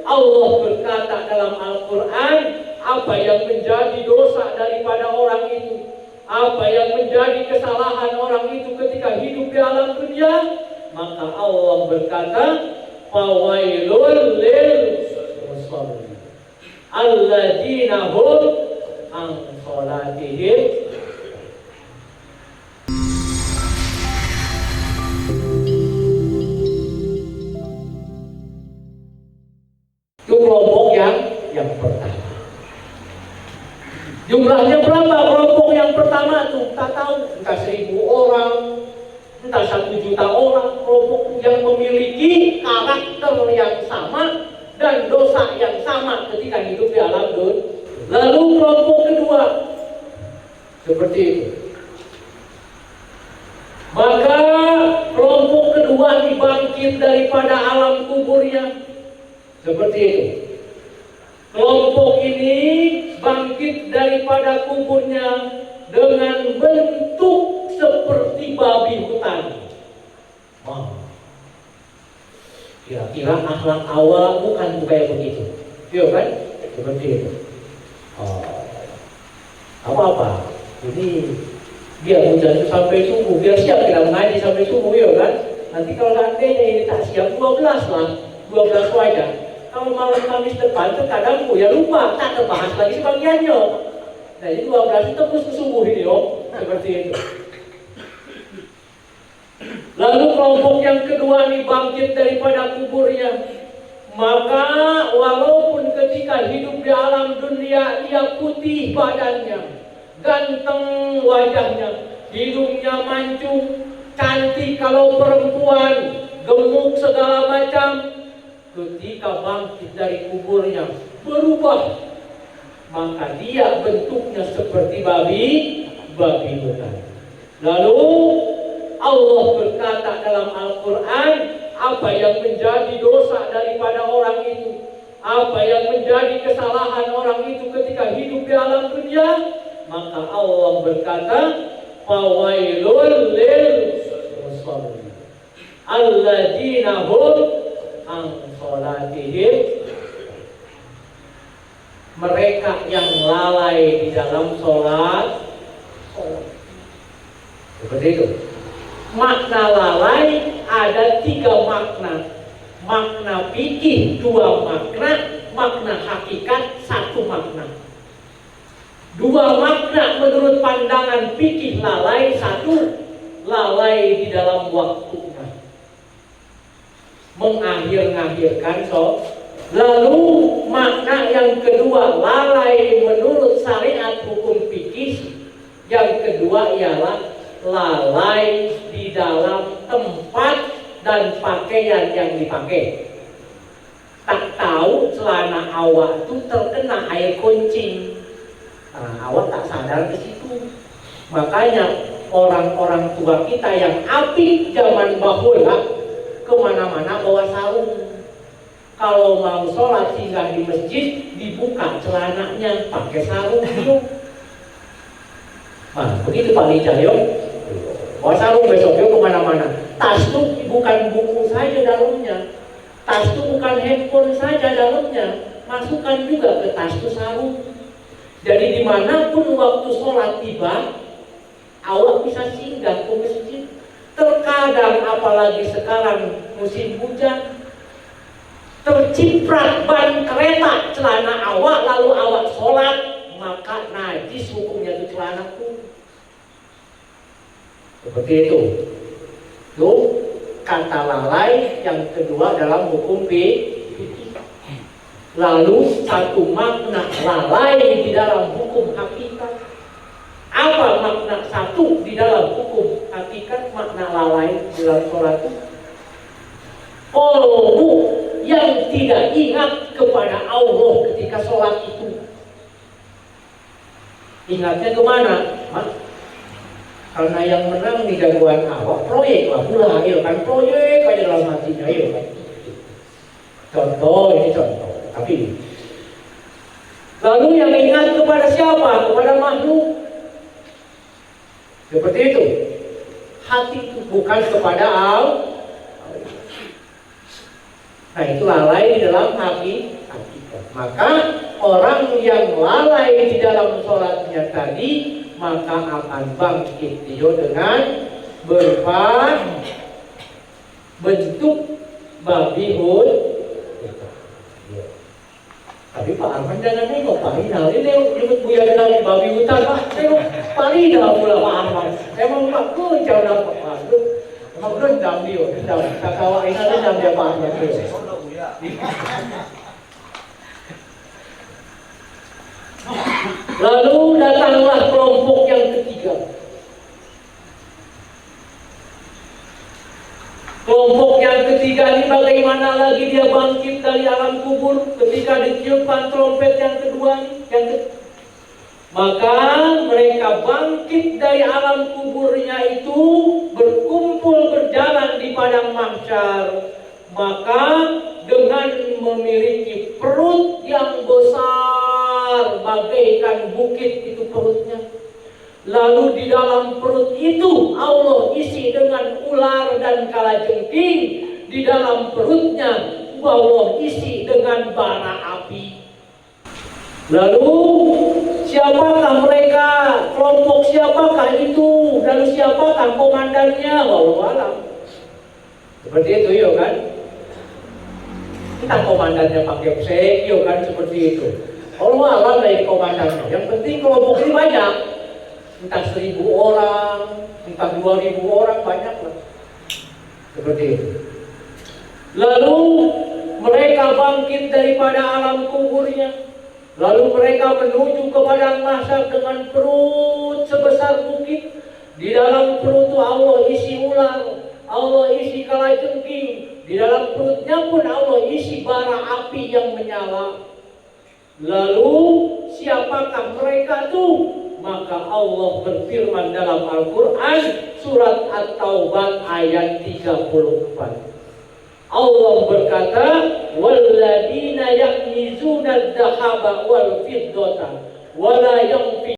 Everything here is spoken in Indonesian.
Allah berkata dalam Al-Quran, apa yang menjadi dosa daripada orang itu, apa yang menjadi kesalahan orang itu ketika hidup di alam dunia, maka Allah berkata, fawailul lil musallin alladzina hum an salatihim. Itu kelompok yang pertama. Jumlahnya berapa kelompok yang pertama tuh? Tak tahu, entah 1000 orang, entah 1 juta orang. Kelompok yang memiliki karakter yang sama dan dosa yang sama ketika hidup di alam dunia. Lalu kelompok kedua seperti itu. Maka kelompok kedua dibangkit daripada alam kuburnya seperti itu. Kelompok ini bangkit daripada kuburnya dengan bentuk seperti babi hutan. Kira-kira akhlak awal bukan kayak begitu, iya kan? Seperti itu. Apa-apa? Ini biar hujan sampai subuh, biar siap kita mengaji sampai subuh, iya kan? Nanti kalau seandainya ini tak siap 12 lah, 12 wajar. Kalau malam Kamis depan terkadang ya lupa, tak terbahas lagi sebagiannya. Nah ini 12 itu terus ke subuh ini, seperti itu. Lalu kelompok yang kedua ini bangkit daripada kuburnya. Maka walaupun ketika hidup di alam dunia dia putih badannya, ganteng wajahnya, hidungnya mancung, cantik kalau perempuan, gemuk segala macam, ketika bangkit dari kuburnya berubah, maka dia bentuknya seperti babi hutan. Lalu Allah berkata dalam Al-Quran, apa yang menjadi dosa daripada orang itu, apa yang menjadi kesalahan orang itu ketika hidup di alam dunia, maka Allah berkata, fawailul lil musallin alladzina hum an salatihim, mereka yang lalai di dalam sholat. Seperti itu. Makna lalai ada 3 makna. Makna fikih 2 makna, makna hakikat 1 makna. 2 makna menurut pandangan fikih lalai, 1 lalai di dalam waktunya, mengakhir-akhirkan sholat. Lalu makna yang kedua lalai menurut syariat hukum fikih, yang kedua ialah lalai di dalam tempat dan pakaian yang dipakai. Tak tahu celana awak itu terkena air kuncing, awak tak sadar ke situ. Makanya orang-orang tua kita yang apik zaman bahula kemana-mana bawa sarung. Kalau mau sholat singgah di masjid, dibuka celananya pakai sarung. Nah, begitu Pak Lijah, yuk. Bawa sarung besok yuk kemana-mana. Tas itu bukan buku saja dalamnya, tas itu bukan handphone saja dalamnya, masukkan juga ke tas itu sarung. Jadi dimanapun waktu sholat tiba, awak bisa singgah ke masjid. Terkadang apalagi sekarang musim hujan, terciprat ban kereta celana awak lalu awak sholat, maka najis hukumnya itu celanaku. Seperti itu. Itu kata lalai yang kedua dalam hukum fikih. Lalu 1 makna lalai di dalam hukum hakikat. Apa makna 1 di dalam hukum hakikat? Makna lalai di dalam sholat itu qalbu yang tidak ingat kepada Allah ketika sholat itu. Ingatnya kemana? Karena yang menang di gangguan awak, proyek lah pula, ayo kan proyek aja dalam hatinya, ayo kan. Contoh, ini contoh. Tapi lalu yang ingat kepada siapa? Kepada makhluk. Seperti itu. Hati itu bukan kepada Allah. Nah itu lalai di dalam hakikat. Maka orang yang lalai di dalam sholatnya tadi, maka akan bangkit dia dengan berupa bentuk babi tapi Pak Arman jangan nengok Pak Rinal ini nyebut Buya bilang babi hutan Pak nengok Pak Rinal pula Pak Arman emang Pak gue jauh dapat Pak emang dendam dia dendam kakawa ini dendam dia Pak Arman lalu datanglah kelompok yang ketiga. Kelompok yang ketiga ini bagaimana lagi dia bangkit dari alam kubur ketika ditiupkan trompet yang kedua maka mereka bangkit dari alam kuburnya itu berkumpul berjalan di padang mahsyar maka dengan memiliki perut yang besar bagaikan bukit itu perutnya. Lalu di dalam perut itu Allah isi dengan ular dan kalajengking. Di dalam perutnya Allah isi dengan bara api. Lalu siapakah mereka? Kelompok siapakah itu? Lalu siapakah komandannya? Wallahu alam. Seperti itu ya kan? Kita komandannya pakai psek, ya kan seperti itu. Allah alam dari komandannya. Yang penting kelompok ini banyak. Entah 1.000 orang, entah 2.000 orang, banyak lah. Seperti itu. Lalu mereka bangkit daripada alam kuburnya. Lalu mereka menuju ke padang mahsyar dengan perut sebesar bukit. Di dalam perut itu Allah isi ular, Allah isi kalajengking. Di dalam perutnya pun Allah isi bara api yang menyala. Lalu siapakah mereka tuh? Maka Allah berfirman dalam Al-Quran surat At-Taubah ayat 34. Allah berkata, "Walladzina yaknizuna adh-dhahaba wal fiddata wa la